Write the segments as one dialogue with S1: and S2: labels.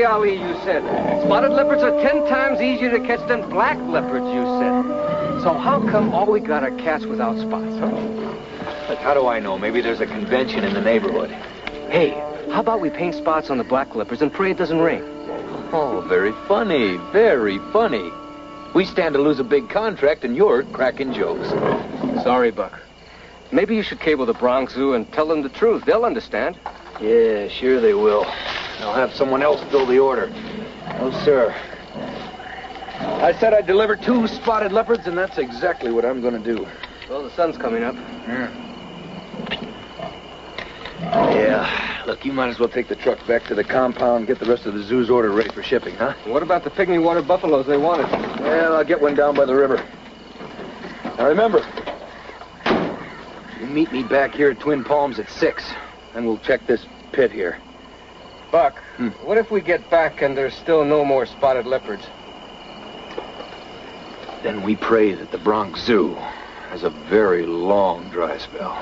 S1: way, Ali, you said. Spotted leopards are 10 times easier to catch than black leopards, you said. So how come all we got are cats without spots, huh?
S2: Look, how do I know? Maybe there's a convention in the neighborhood.
S1: Hey, how about we paint spots on the black leopards and pray it doesn't rain?
S2: Oh, very funny, very funny. We stand to lose a big contract and you're cracking jokes.
S1: Sorry, Buck. Maybe you should cable the Bronx Zoo and tell them the truth. They'll understand.
S2: Yeah, sure they will. I'll have someone else fill the order. No, sir. I said I'd deliver 2 spotted leopards, and that's exactly what I'm going to do.
S1: Well, the sun's coming up.
S2: Yeah. Look, you might as well take the truck back to the compound and get the rest of the zoo's order ready for shipping, huh?
S1: What about the pygmy water buffaloes they wanted?
S2: Well, I'll get one down by the river. Now, remember, you meet me back here at Twin Palms at 6, and we'll check this pit here.
S1: Buck, what if we get back and there's still no more spotted leopards?
S2: Then we pray that the Bronx Zoo has a very long dry spell.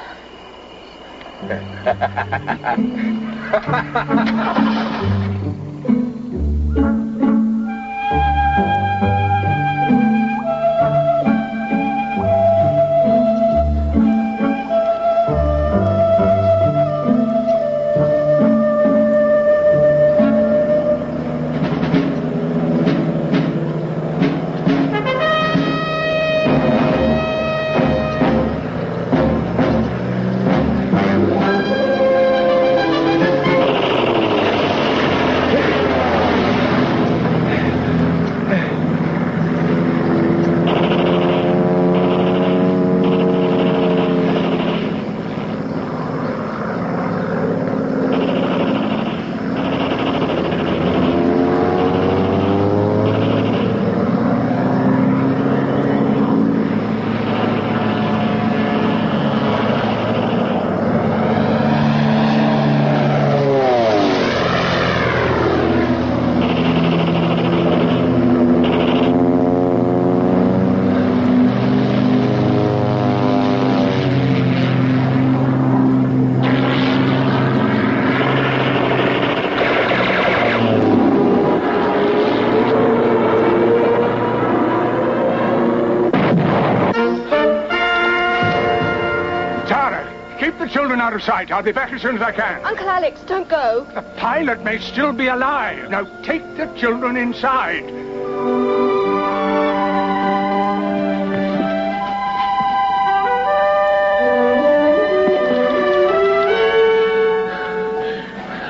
S3: Out of sight. I'll be back as soon as I can.
S4: Uncle Alex, don't go.
S3: The pilot may still be alive. Now take the children inside.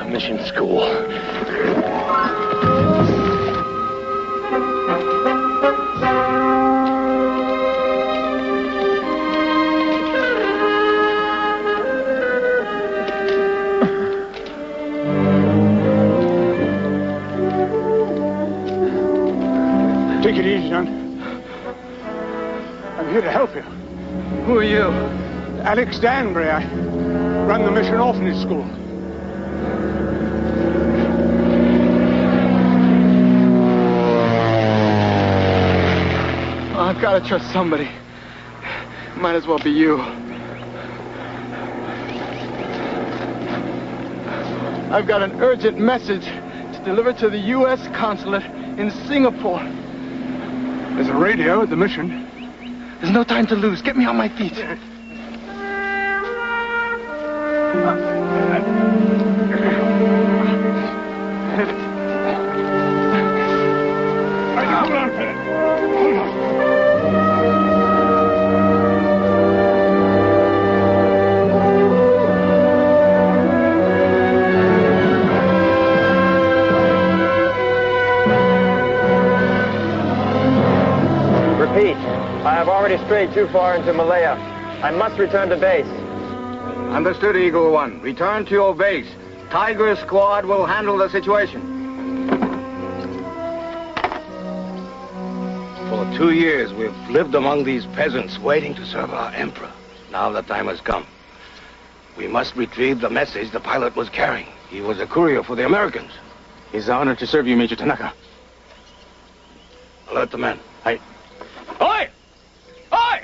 S2: Mission school.
S3: Take it easy, son. I'm here to help you.
S1: Who are you?
S3: Alex Danbury. I run the mission orphanage school.
S1: I've got to trust somebody. Might as well be you. I've got an urgent message to deliver to the U.S. consulate in Singapore.
S3: There's a radio at the mission.
S1: There's no time to lose. Get me on my feet.
S3: Hold on, Philip. Hold on.
S5: I have already strayed too far into Malaya. I must return to base.
S6: Understood, Eagle One. Return to your base. Tiger Squad will handle the situation.
S7: For 2 years, we've lived among these peasants waiting to serve our emperor. Now the time has come. We must retrieve the message the pilot was carrying. He was a courier for the Americans.
S1: It's an honor to serve you, Major Tanaka.
S7: Alert the men.
S1: Aye.
S3: Oi! Oi!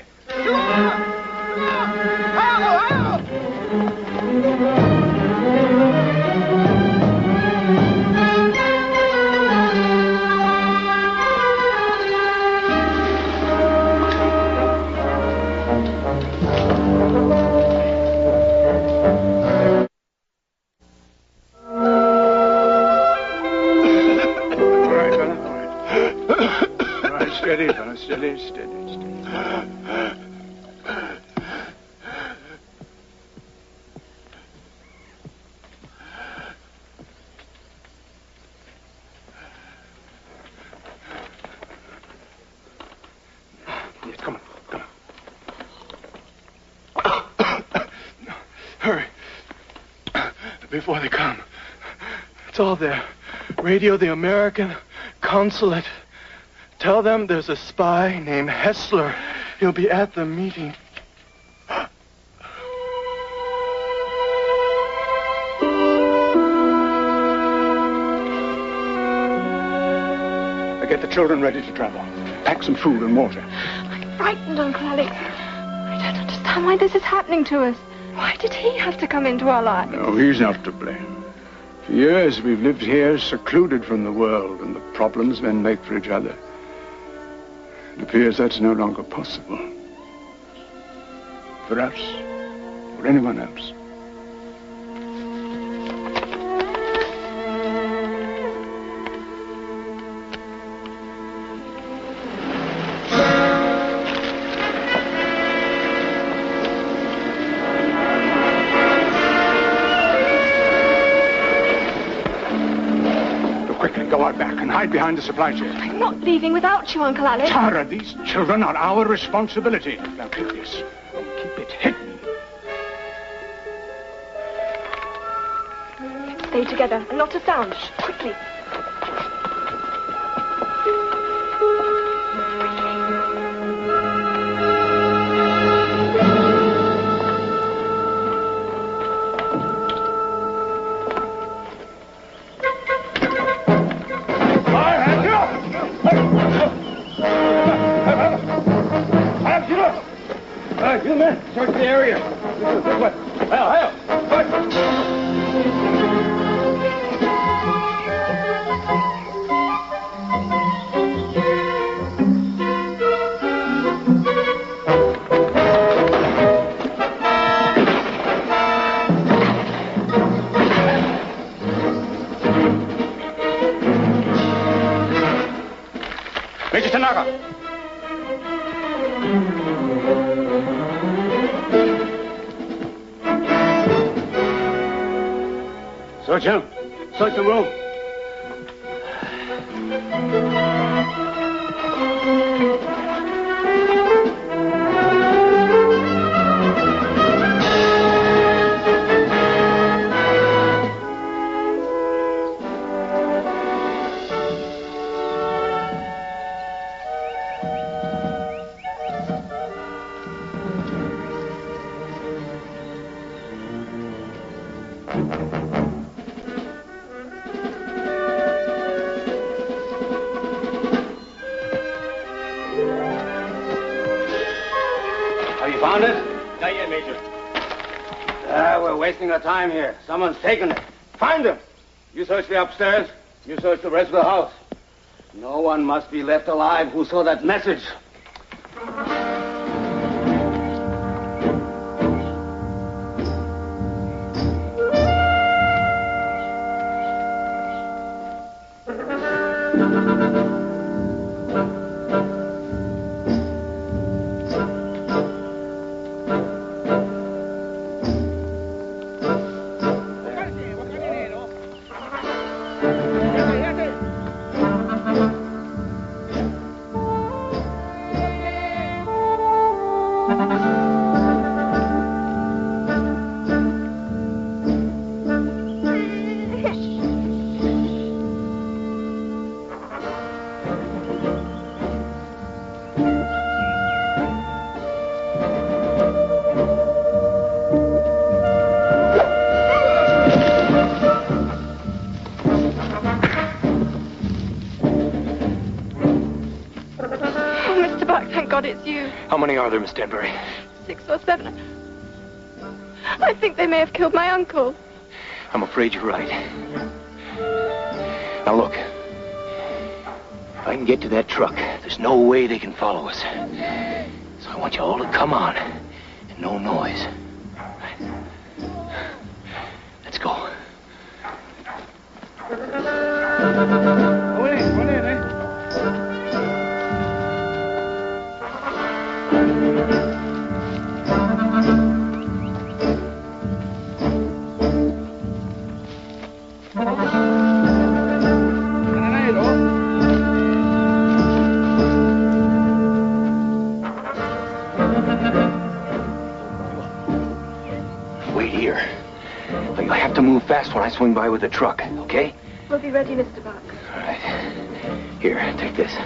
S3: Steady, steady, steady. Yes, come on, come on. Hurry. Before they come. It's all there. Radio the American consulate. Tell them there's a spy named Hessler. He'll be at the meeting. Get the children ready to travel. Pack some food and water.
S4: I'm frightened, Uncle Alex. I don't understand why this is happening to us. Why did he have to come into our lives?
S3: No, he's not to blame. For years we've lived here secluded from the world and the problems men make for each other. It appears that's no longer possible. For us, or anyone else. Hide behind the supply chain.
S4: I'm not leaving without you, Uncle Alex.
S3: Tara, these children are our responsibility. Now keep this. Keep it hidden.
S4: Let's stay together and not a sound. Quickly.
S3: You men, search the area. This way. Hail. Major Tanaka. Search him. Search the room.
S7: Wasting our time here. Someone's taken it. Find them. You search the upstairs. You search the rest of the house. No one must be left alive who saw that message.
S1: How many are there, Miss Denbury?
S4: 6 or 7. I think they may have killed my uncle.
S1: I'm afraid you're right. Now look, if I can get to that truck, there's no way they can follow us. So I want you all to come on, and no noise. Let's go.
S2: But you'll have to move fast when I swing by with the truck, okay?
S4: We'll be ready, Mr. Buck.
S2: All right. Here, take this.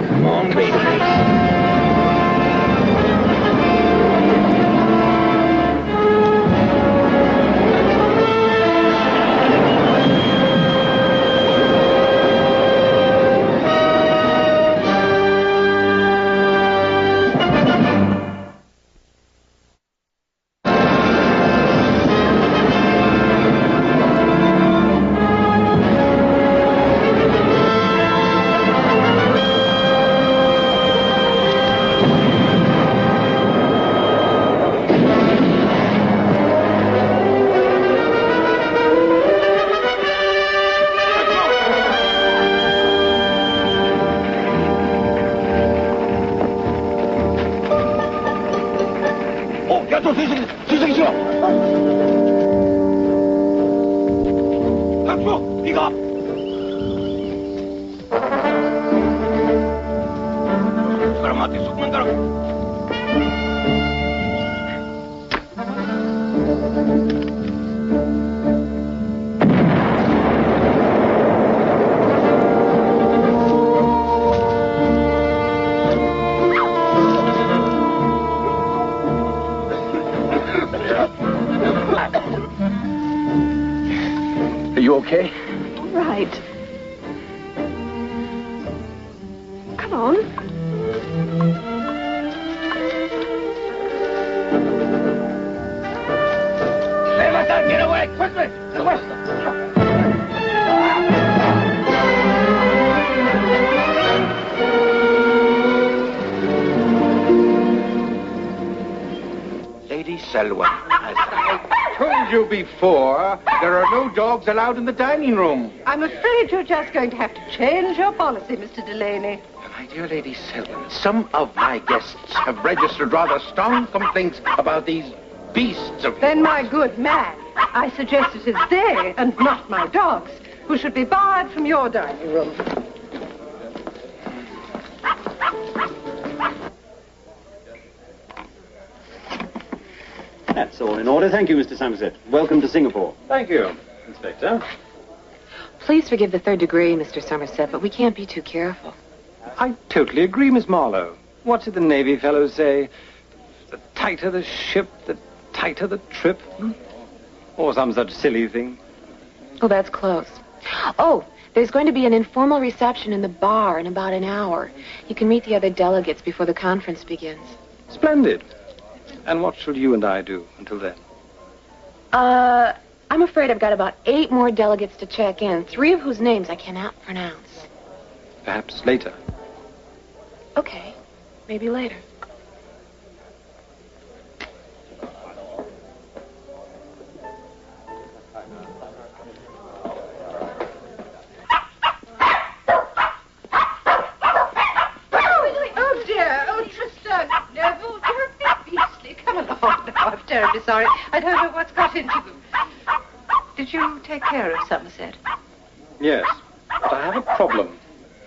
S2: Come on, baby. Are you okay?
S4: Right. Come on.
S7: Get away, quickly! The west. Lady Selwyn, as I
S6: Told you before, there are no dogs allowed in the dining room.
S8: I'm afraid you're just going to have to change your policy, Mr. Delaney.
S6: My dear Lady Selwyn, some of my guests have registered rather strong complaints about these beasts of
S8: Then,
S6: yours.
S8: my good man, I suggest it is they, and not my dogs, who should be barred from your dining room.
S9: That's all in order. Thank you, Mr. Somerset. Welcome to Singapore.
S3: Thank you, Inspector.
S10: Please forgive the third degree, Mr. Somerset, but we can't be too careful.
S3: I totally agree, Miss Marlowe. What did the Navy fellows say? The tighter the ship, the tighter the trip. Or some such silly thing.
S10: Oh, that's close. Oh, there's going to be an informal reception in the bar in about an hour. You can meet the other delegates before the conference begins.
S3: Splendid. And what shall you and I do until then?
S10: I'm afraid I've got about 8 more delegates to check in, 3 of whose names I cannot pronounce.
S3: Perhaps later.
S10: Okay, maybe later.
S8: Oh, dear. Oh, Tristan. No, don't be beastly. Come along now. I'm terribly sorry. I don't know what's got into them. Did you take care of Somerset?
S3: Yes, but I have a problem.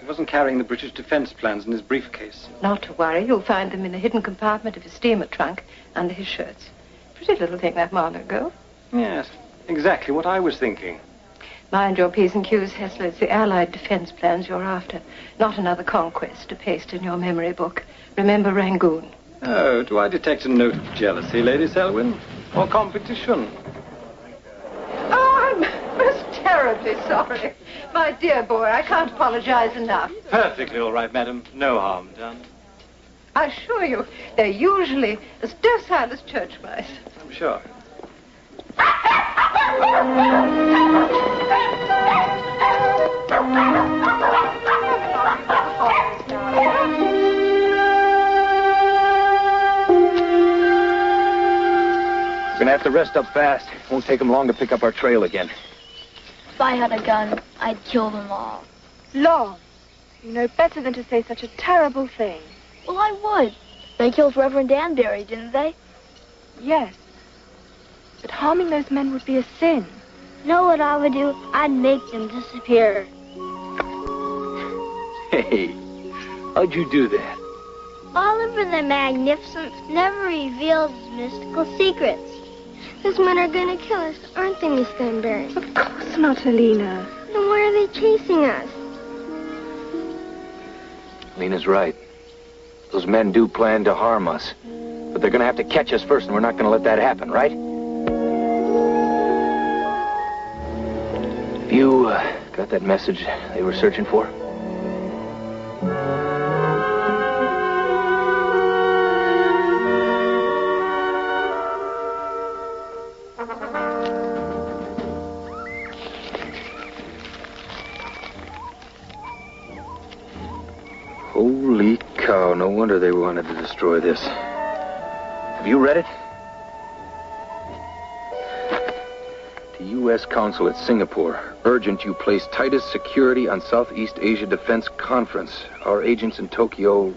S3: He wasn't carrying the British defense plans in his briefcase.
S8: Not to worry. You'll find them in the hidden compartment of his steamer trunk under his shirts. Pretty little thing, that Marlowe.
S3: Yes, exactly what I was thinking.
S8: Mind your P's and Q's, Hessler. It's the Allied defense plans you're after. Not another conquest to paste in your memory book. Remember Rangoon.
S3: Oh, do I detect a note of jealousy, Lady Selwyn? Or competition?
S8: Oh, I'm most terribly sorry. My dear boy, I can't apologize enough.
S3: Perfectly all right, madam. No harm done.
S8: I assure you, they're usually as docile as church mice.
S3: I'm sure.
S2: gonna have to rest up fast. Won't take them long to pick up our trail again.
S11: If I had a gun, I'd kill them all.
S4: Lord, you know better than to say such a terrible thing.
S11: Well, I would. They killed Reverend Danbury, didn't they?
S4: Yes. But harming those men would be a sin.
S11: Know what I would do? I'd make them disappear.
S2: Hey, how'd you do that?
S11: Oliver the Magnificent never reveals mystical secrets. Those men are going to kill us, aren't they, Miss Danbury?
S4: Of course not, Helena.
S11: Then why are they chasing us?
S2: Lena's right. Those men do plan to harm us. But they're gonna have to catch us first, and we're not gonna let that happen, right? You, got that message they were searching for? Holy cow, no wonder they wanted to destroy this. Have you read it? The U.S. Consul at Singapore. Urgent you place tightest security on Southeast Asia Defense Conference. Our agents in Tokyo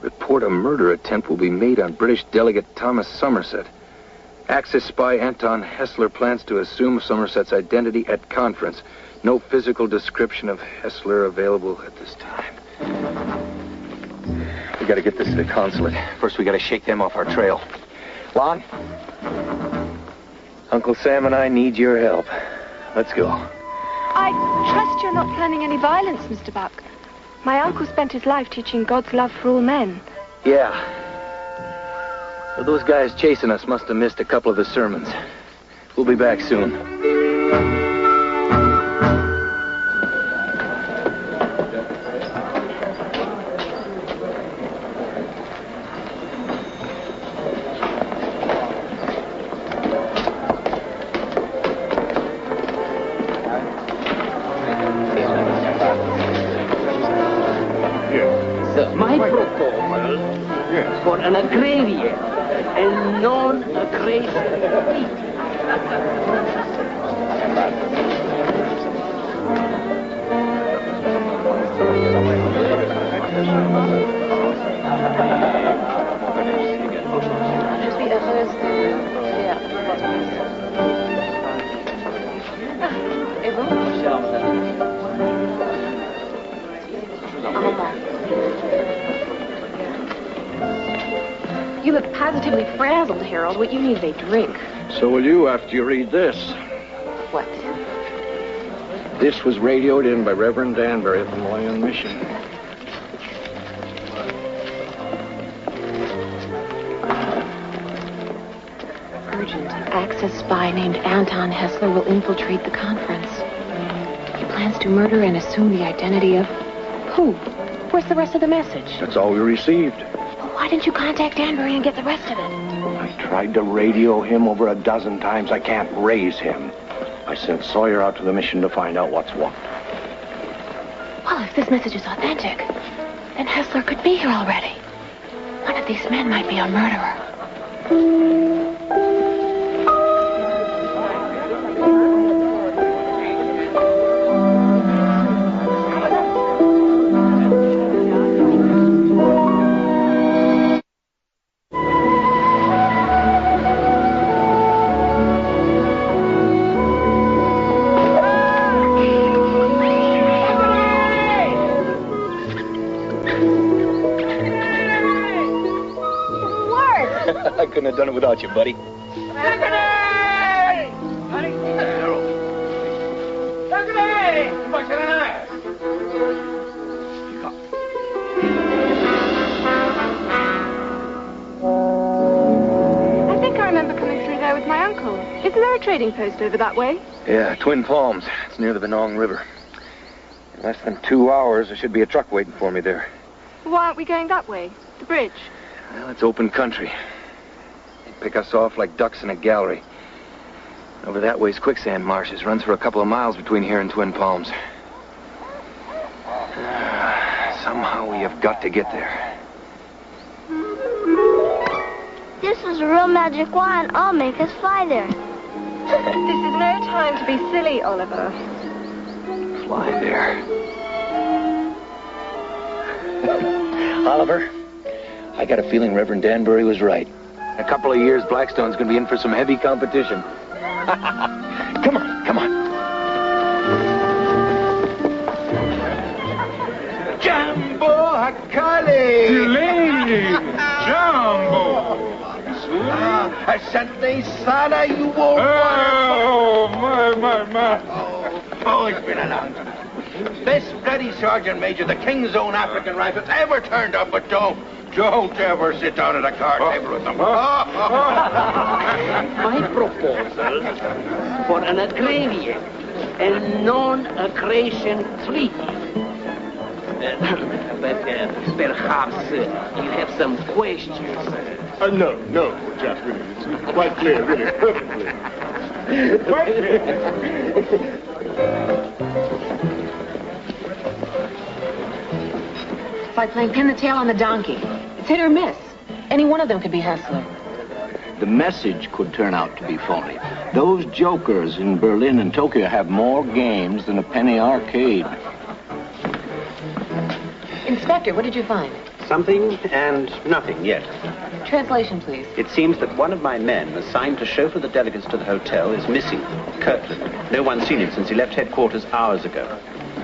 S2: report a murder attempt will be made on British delegate Thomas Somerset. Axis spy Anton Hessler plans to assume Somerset's identity at conference. No physical description of Hessler available at this time. We gotta get this to the consulate. First, we gotta shake them off our trail. Lon? Uncle Sam and I need your help. Let's go.
S4: I trust you're not planning any violence, Mr. Buck. My uncle spent his life teaching God's love for all men.
S2: Yeah. So those guys chasing us must have missed a couple of the sermons. We'll be back soon.
S12: My proposal for an agrarian and non-agrarian.
S10: You look positively frazzled, Harold. What you need is a drink.
S7: So will you after you read this.
S10: What?
S7: This was radioed in by Reverend Danbury of the Malayan Mission.
S10: Urgent. Axis spy named Anton Hessler will infiltrate the conference. He plans to murder and assume the identity of... Who? Where's the rest of the message?
S7: That's all we received.
S10: Well, why didn't you contact Danbury and get the rest of it?
S7: I tried to radio him over a dozen times. I can't raise him. I sent Sawyer out to the mission to find out what's what.
S10: Well, if this message is authentic, then Hessler could be here already. One of these men might be a murderer.
S2: I couldn't have done it without you, buddy.
S4: I think I remember coming through there with my uncle. Isn't there a trading post over that way?
S2: Yeah, Twin Palms. It's near the Benong River. In less than 2 hours, there should be a truck waiting for me there.
S4: Why aren't we going that way? The bridge?
S2: Well, it's open country. They pick us off like ducks in a gallery. Over that way's quicksand marshes. Runs for a couple of miles between here and Twin Palms. Somehow we have got to get there.
S11: This was has a real magic wand, I'll make us fly there.
S4: This is no time to be silly, Oliver.
S2: Fly there.
S6: Oliver,
S2: I got a feeling Reverend Danbury was right. In a couple of years, Blackstone's going to be in for some heavy competition. Come on, come on.
S6: Jumbo Hakali!
S3: Delaney! Jumbo!
S6: A Sunday Sada, you won't
S3: Oh, my.
S6: Oh, it's been a long time. Best bloody Sergeant Major the King's Own African Rifles ever turned up, but don't ever sit down at a card table with them.
S12: My proposal for an agreement and non-aggression treaty. But perhaps you have some questions.
S3: No, Jack, really. It's quite clear, really, perfectly. Quite clear.
S10: It's like playing pin the tail on the donkey. It's hit or miss. Any one of them could be Hessler.
S6: The message could turn out to be phony. Those jokers in Berlin and Tokyo have more games than a penny arcade.
S10: Inspector, what did you find?
S9: Something and nothing yet.
S10: Translation, please.
S9: It seems that one of my men, assigned to chauffeur the delegates to the hotel, is missing. Kirtland. No one's seen him since he left headquarters hours ago.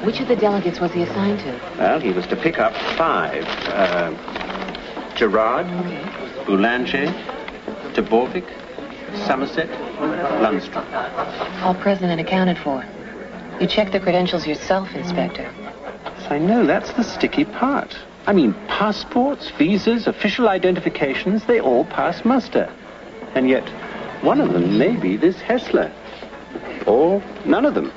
S10: Which of the delegates was he assigned to?
S9: Well, he was to pick up 5. Gerard, Boulanger, Taborvik, Somerset, Lundstrom.
S10: All present and accounted for. You checked the credentials yourself, Inspector.
S9: I know, that's the sticky part. I mean, passports, visas, official identifications, they all pass muster. And yet, one of them may be this Hessler. Or none of them.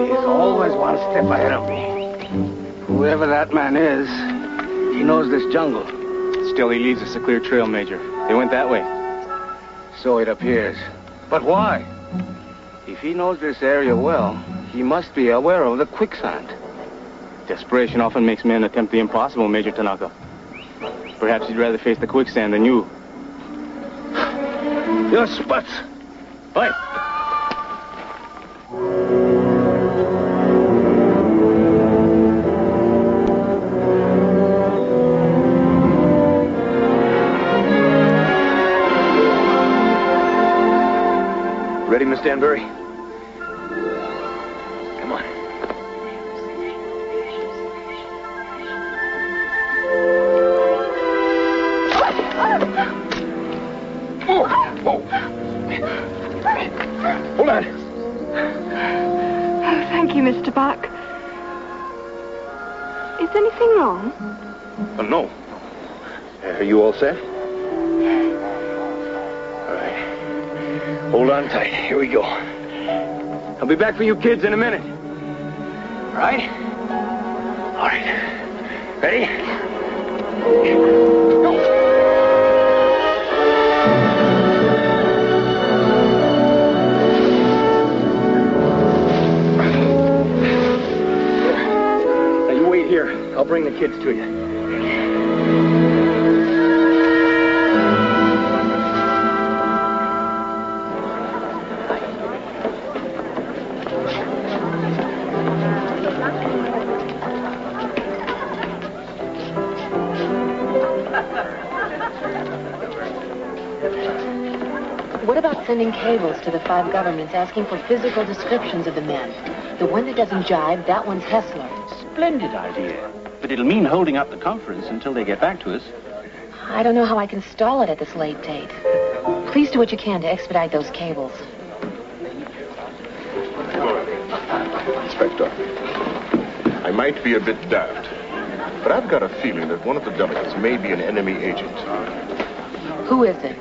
S12: He's always one step ahead of me. Whoever that man is, he knows this jungle.
S3: Still, he leaves us a clear trail, Major. They went that way.
S12: So it appears. But why? If he knows this area well, he must be aware of the quicksand.
S3: Desperation often makes men attempt the impossible, Major Tanaka. Perhaps he'd rather face the quicksand than you.
S12: Your spots. Bye.
S2: Ready, Miss Danbury? Come on. Whoa! Hold on.
S4: Oh, thank you, Mr. Buck. Is anything wrong?
S2: No. Are you all set? Hold on tight. Here we go. I'll be back for you kids in a minute. All right? All right. Ready? Go. Now you wait here. I'll bring the kids to you.
S10: What about sending cables to the 5 governments asking for physical descriptions of the men? The one that doesn't jibe, that one's Hessler.
S9: Splendid idea. But it'll mean holding up the conference until they get back to us.
S10: I don't know how I can stall it at this late date. Please do what you can to expedite those cables.
S13: Inspector, I might be a bit daft, but I've got a feeling that one of the delegates may be an enemy agent.
S10: Who is it?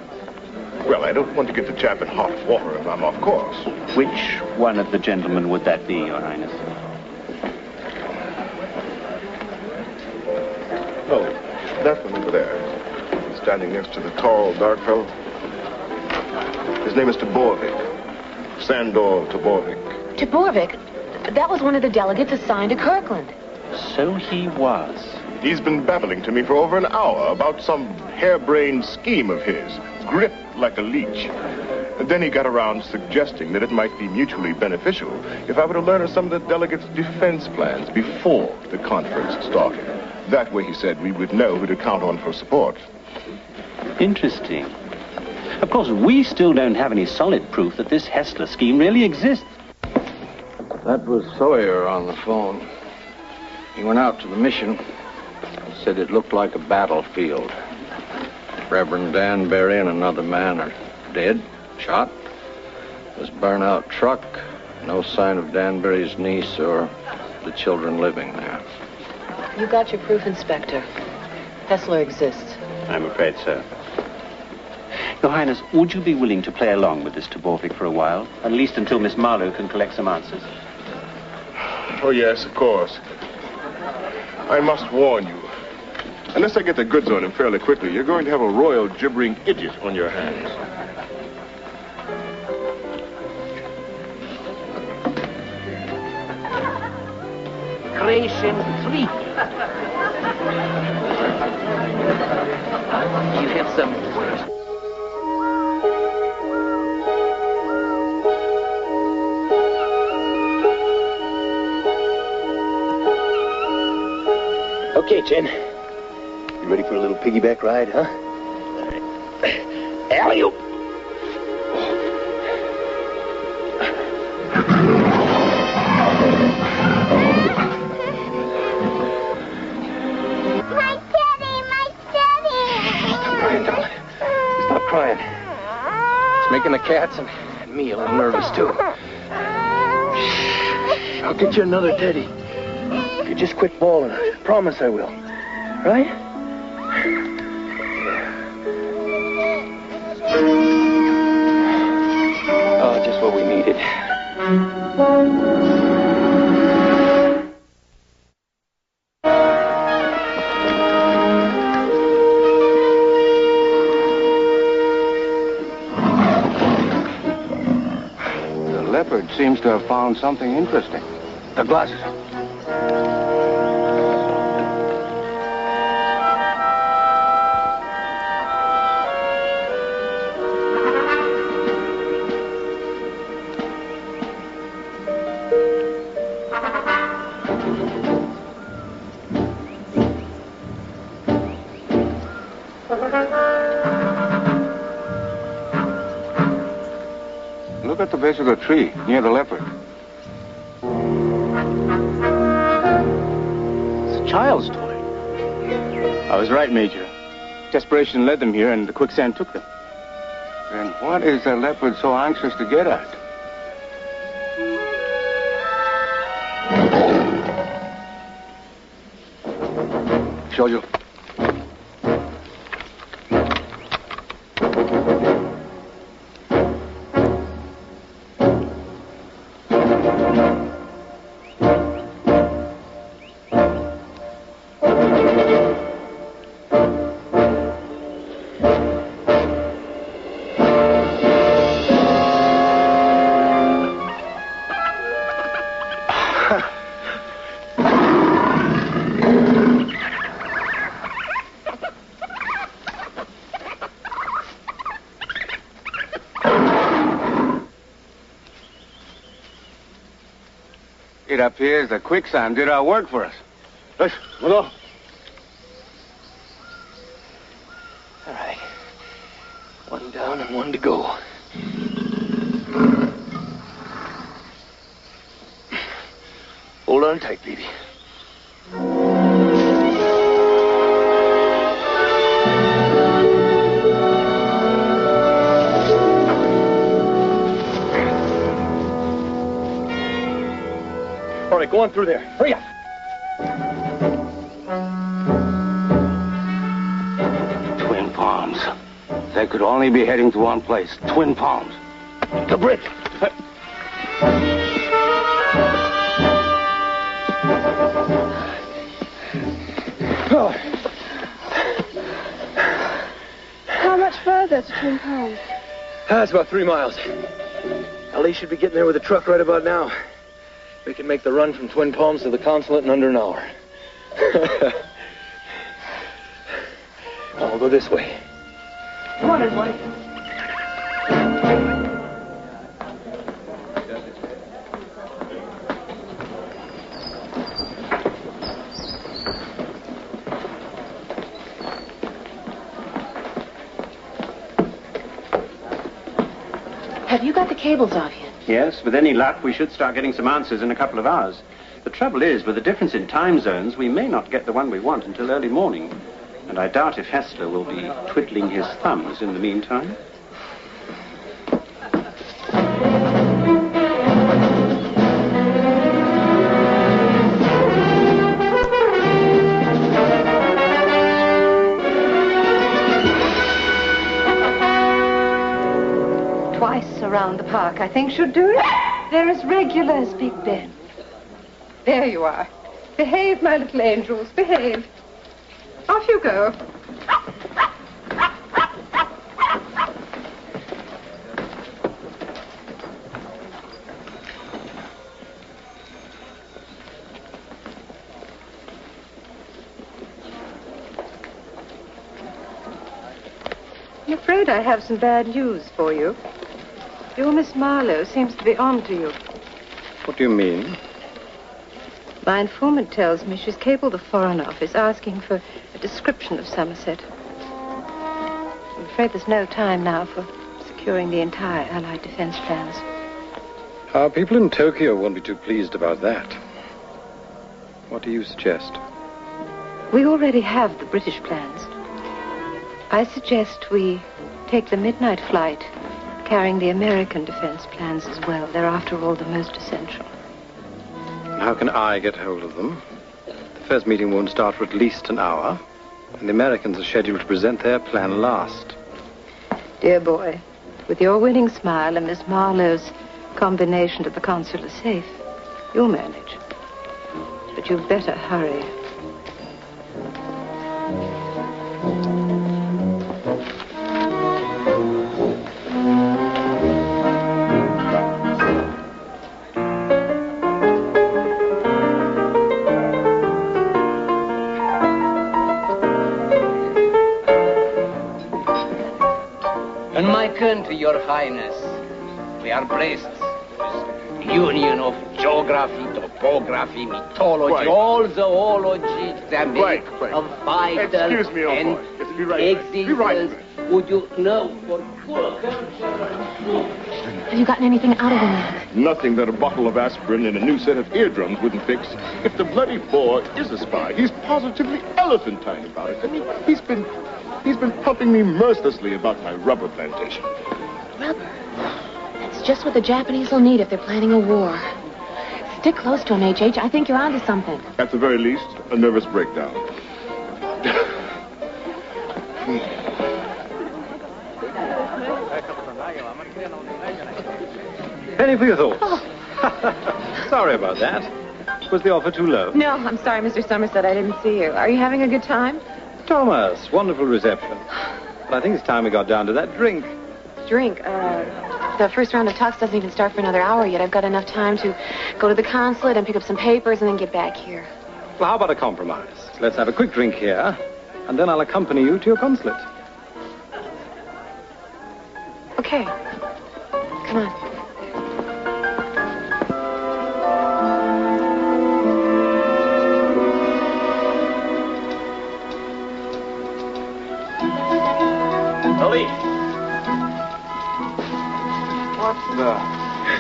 S13: Well, I don't want to get the chap in hot water if I'm off course.
S9: Which one of the gentlemen would that be, Your Highness?
S13: standing next to the tall, dark fellow? His name is Taborvik. Sandor Taborvik.
S10: Taborvik? That was one of the delegates assigned to Kirkland.
S9: So he was.
S13: He's been babbling to me for over an hour about some harebrained scheme of his, gripped like a leech. And then he got around suggesting that it might be mutually beneficial if I were to learn of some of the delegates' defense plans before the conference started. That way, he said, we would know who to count on for support.
S9: Interesting. Of course, we still don't have any solid proof that this Hessler scheme really exists.
S12: That was Sawyer on the phone. He went out to the mission. He said it looked like a battlefield. Reverend Danbury and another man are dead, shot. This burnt-out truck, no sign of Danbury's niece or the children living there.
S10: You got your proof, Inspector. Hessler exists.
S9: I'm afraid so. Your Highness, would you be willing to play along with this Taborvik for a while? At least until Miss Marlowe can collect some answers.
S13: Oh, yes, of course. I must warn you. Unless I get the goods on him fairly quickly, you're going to have a royal gibbering idiot on your hands.
S1: Creation 3. You have some words.
S14: Okay, Jen. You ready for a little piggyback ride, huh? Alley-oop!
S11: My teddy!
S1: Stop crying, darling. Stop crying. It's making the cats and me a little nervous, too.
S14: I'll get you another teddy. You just quit bawling. I promise I will. Right? Oh, just what we needed.
S12: The leopard seems to have found something interesting. The glasses. Look at the base of the tree near the leopard.
S14: It's a child's toy. I was right, Major. Desperation led them here, and the quicksand took them.
S12: Then what is the leopard so anxious to get at? Show you. It appears the quicksand did our work for us. Let's go.
S14: All right. One down and one to go. Hold on tight, baby. All right, go on through there. Hurry up.
S12: Twin palms. They could only be heading to one place. Twin palms.
S14: The bridge.
S11: that to Twin Palms?
S3: That's about 3 miles. Ali should be getting there with a truck right about now. We can make the run from Twin Palms to the consulate in under an hour. I'll go this way.
S1: Come on, everybody.
S10: Have you got the cables off yet?
S9: Yes, with any luck, we should start getting some answers in a couple of hours. The trouble is, with the difference in time zones, we may not get the one we want until early morning. And I doubt if Hessler will be twiddling his thumbs in the meantime.
S8: Twice around the park, I think, should do it. They're as regular as Big Ben. There you are. Behave, my little angels, behave. Off you go. I'm afraid I have some bad news for you. Your Miss Marlowe seems to be on to you.
S12: What do you mean?
S8: My informant tells me she's cabled the Foreign Office asking for a description of Somerset. I'm afraid there's no time now for securing the entire Allied defense plans.
S12: Our people in Tokyo won't be too pleased about that. What do you suggest?
S8: We already have the British plans. I suggest we take the midnight flight carrying the American defense plans as well. They're, after all, the most essential.
S12: How can I get hold of them? The first meeting won't start for at least an hour, and the Americans are scheduled to present their plan last.
S8: Dear boy, with your winning smile and Miss Marlowe's combination to the consular safe, you'll manage. But you'd better hurry.
S1: To your highness, we are blessed with union of geography, topography, mythology,
S13: Right.
S1: all the zoology, the make
S13: Right.
S1: of vital
S13: Excuse me, old
S1: and
S13: boy. Yes, be right back. Be right
S1: existence. Would you know for sure?
S10: Have you gotten anything out of him yet?
S13: Nothing that a bottle of aspirin and a new set of eardrums wouldn't fix. If the bloody boy is a spy, he's positively elephantine about it. I mean, he's been pumping me mercilessly about my rubber plantation.
S10: Rubber. That's just what the Japanese will need if they're planning a war. Stick close to him, H.H. I think you're onto something.
S13: At the very least, a nervous breakdown.
S9: Penny for your thoughts.
S10: Oh.
S9: Sorry about that. Was the offer too low?
S10: No, I'm sorry, Mr. Somerset. I didn't see you. Are you having a good time?
S9: Thomas, wonderful reception. But I think it's time we got down to that drink.
S10: Drink. The first round of talks doesn't even start for another hour yet. I've got enough time to go to the consulate and pick up some papers and then get back here.
S9: Well, how about a compromise? Let's have a quick drink here, and then I'll accompany you to your consulate.
S10: Okay. Come on.
S1: Police.
S3: What the?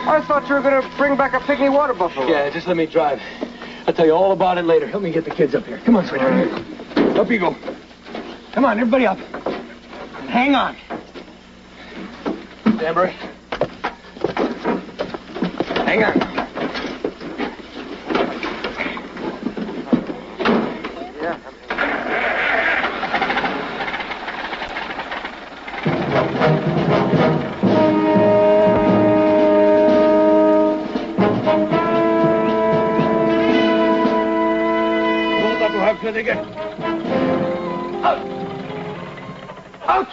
S1: I thought you were going to bring back a pygmy water buffalo.
S3: Yeah, just let me drive. I'll tell you all about it later. Help me get the kids up here. Come on, sweetheart. Up you go. Come on, everybody up. Hang on. Danbury. Hang on.
S1: Yeah.
S6: Out! Out!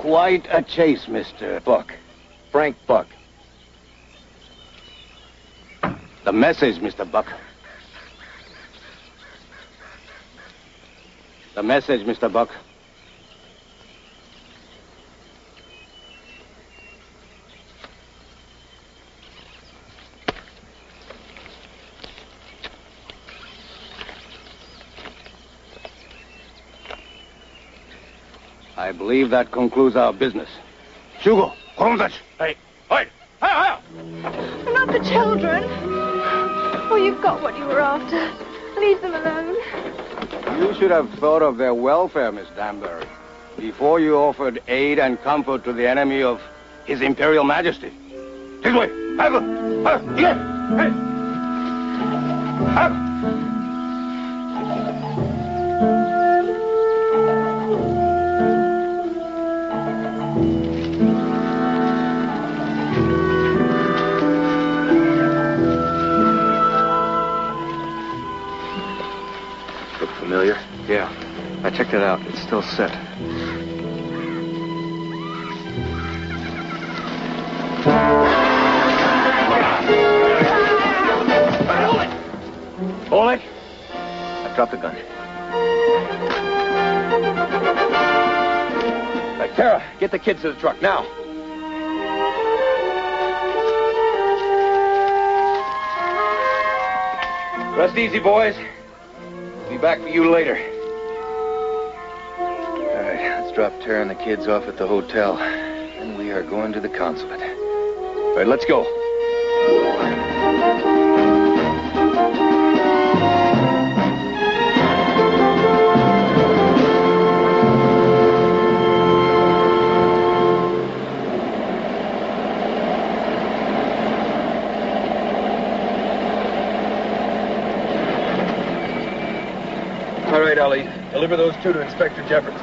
S7: Quite a chase, Mr. Buck. Frank Buck. The message, Mr. Buck. The message, Mr. Buck. I believe that concludes our business. Shugo, hey, hey, hey!
S4: Not the children. Oh, you've got what you were after. Leave them alone.
S7: You should have thought of their welfare, Miss Danbury, before you offered aid and comfort to the enemy of His Imperial Majesty. This way!
S2: Look familiar?
S1: Yeah. I checked it out. It's still set.
S2: Hold it! I dropped the gun. Hey, Tara, get the kids to the truck, now. Rest easy, boys. Be back for you later. All right, let's drop Tara and the kids off at the hotel. And we are going to the consulate. All right, let's go. All right, Ellie. Deliver those two to Inspector Jeffords.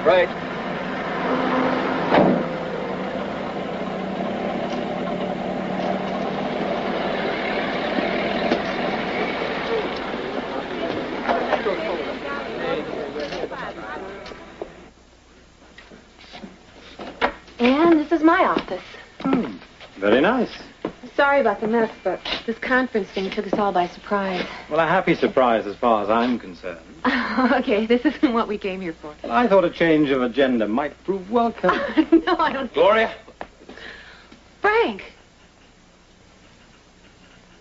S2: Right.
S10: And this is my office.
S9: Very nice.
S10: Sorry about the mess, but this conference thing took us all by surprise.
S9: Well, a happy surprise as far as I'm concerned.
S10: Okay, this isn't what we came here for.
S9: Well, I thought a change of agenda might prove welcome.
S10: No, I don't...
S2: Gloria?
S10: Frank!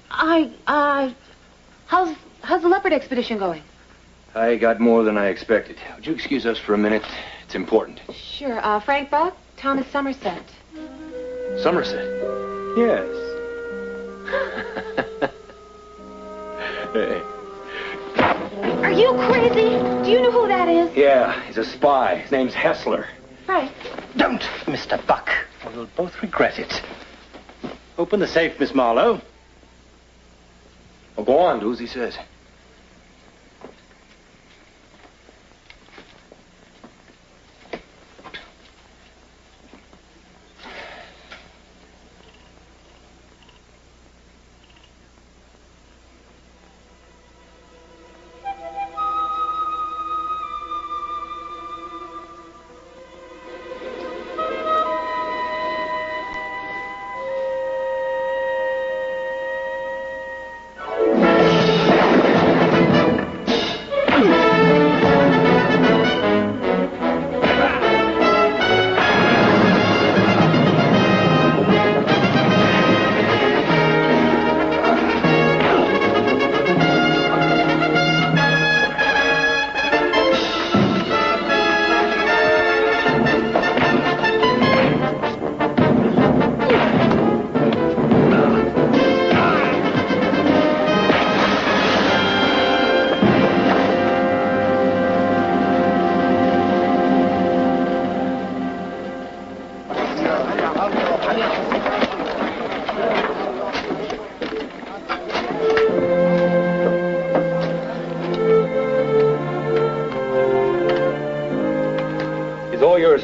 S10: How's the leopard expedition going?
S2: I got more than I expected. Would you excuse us for a minute? It's important.
S10: Sure. Frank Buck, Thomas Somerset.
S2: Somerset?
S9: Yes.
S2: Hey.
S10: Are you crazy? Do you know who that is?
S2: Yeah, he's a spy. His name's Hessler.
S10: Frank.
S9: Don't, Mr. Buck. We'll both regret it. Open the safe, Miss Marlowe.
S2: Well, go on, do as he says.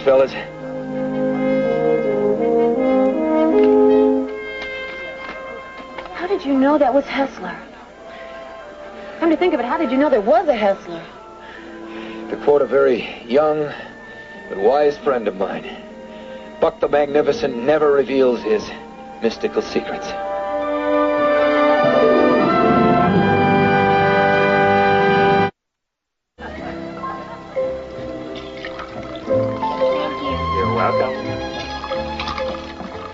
S2: Fellas.
S10: How did you know that was Hessler? Come to think of it, how did you know there was a Hessler?
S2: To quote a very young, but wise friend of mine. Buck the Magnificent never reveals his mystical secrets.
S14: You're welcome.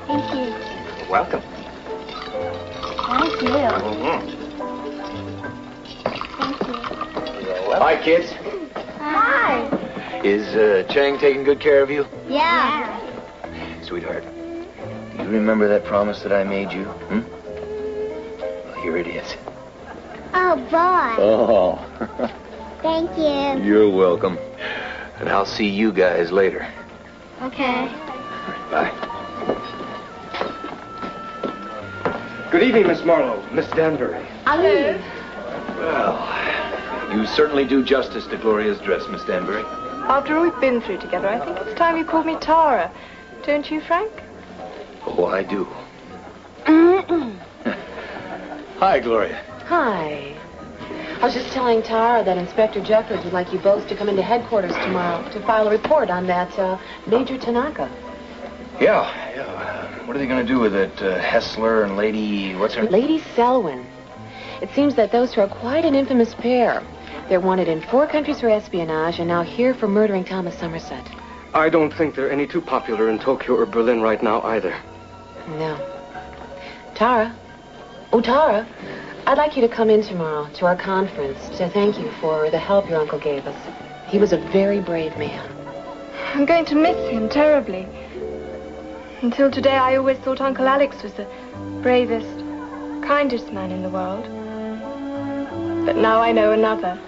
S11: Thank you.
S14: You're welcome.
S11: Thank you.
S2: Hi, kids.
S11: Hi.
S2: Is Chang taking good care of you?
S11: Yeah.
S2: Sweetheart, do you remember that promise that I made you? Well, here it is.
S11: Oh, boy.
S2: Oh.
S11: Thank you.
S2: You're welcome. And I'll see you guys later.
S11: Okay.
S2: Bye.
S1: Good evening, Miss Marlowe. Miss Danbury.
S10: Hello.
S2: Well, you certainly do justice to Gloria's dress, Miss Danbury.
S4: After all we've been through together, I think it's time you called me Tara. Don't you, Frank?
S2: Oh, I do. Hi, Gloria.
S10: Hi. I was just telling Tara that Inspector Jeffers would like you both to come into headquarters tomorrow to file a report on that Major Tanaka.
S2: Yeah. What are they going to do with it? Hessler and Lady... what's her name?
S10: Lady Selwyn. It seems that those two are quite an infamous pair. They're wanted in 4 countries for espionage and now here for murdering Thomas Somerset.
S1: I don't think they're any too popular in Tokyo or Berlin right now either.
S10: No. Tara. Oh, Tara. I'd like you to come in tomorrow to our conference to thank you for the help your uncle gave us. He was a very brave man.
S4: I'm going to miss him terribly. Until today, I always thought Uncle Alex was the bravest, kindest man in the world. But now I know another.